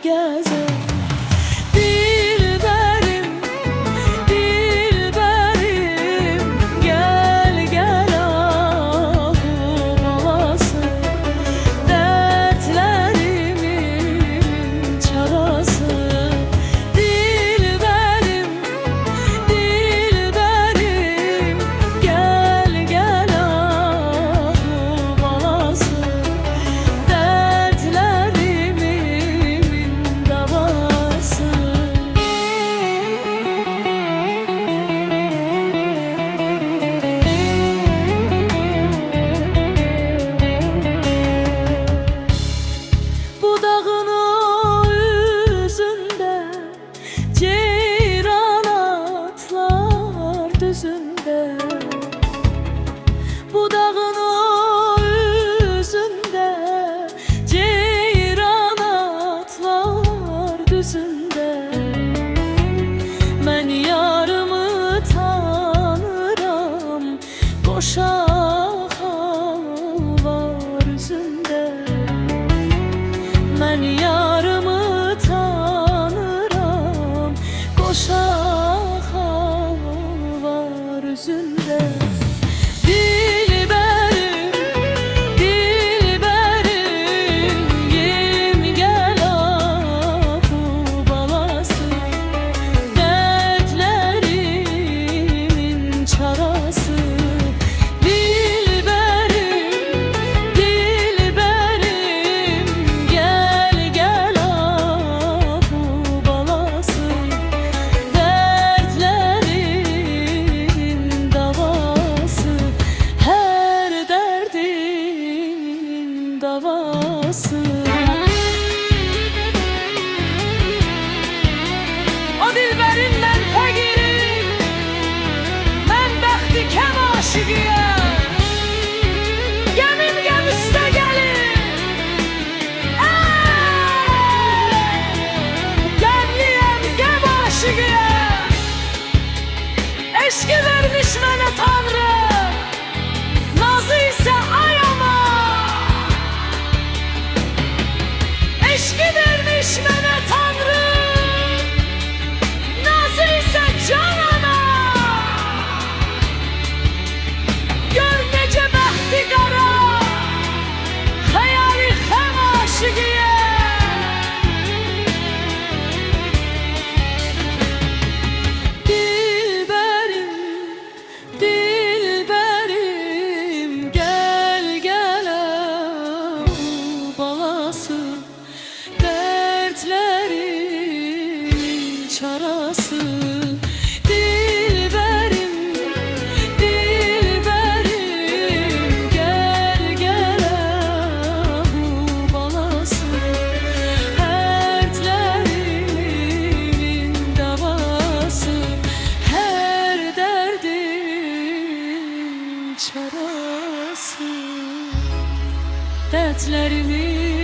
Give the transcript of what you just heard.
gezer. Dilberim, dilberim, gel gel ahım olasın. Dertlerimin çarası. Dilberim, dilberim, gel gel ahım olasın. Dertlerimin davası. Bu dağın o yüzünde ceyran atlar düzünde. Bu dağın o yüzünde ceyran atlar düzünde. Ben yarımı tanıram, koşa var üzünde. Ben yarımı tanıram, koşa var üzünde. Dilberim, dilberim, yem gel ahı balası. Dertlerimin çarası. Dilberim, dilberim, gel gel ahı balası. Dertlerimin davası. Her derdin davası. O dilberimden fakirim, ben bəxtikəm aşıqıyam. Gəmim gəm üstə gəlir, gəmliyəm, gəm aşıqıyam. Eşqi vermiş mənə Tanrı, nazı isə ay aman. Eşqi vermiş mənə Tanrı, nazı isə can aman. Gör necə bəxti qara, xəyali xəm aşıqıyam. Dilberim, dilberim, gel gel ahı balası. Dertlerimin çarası. Dilberim, dilberim, gel gel ahı balası. Dertlerimin davası. Her derdin çarası. Dertlerimin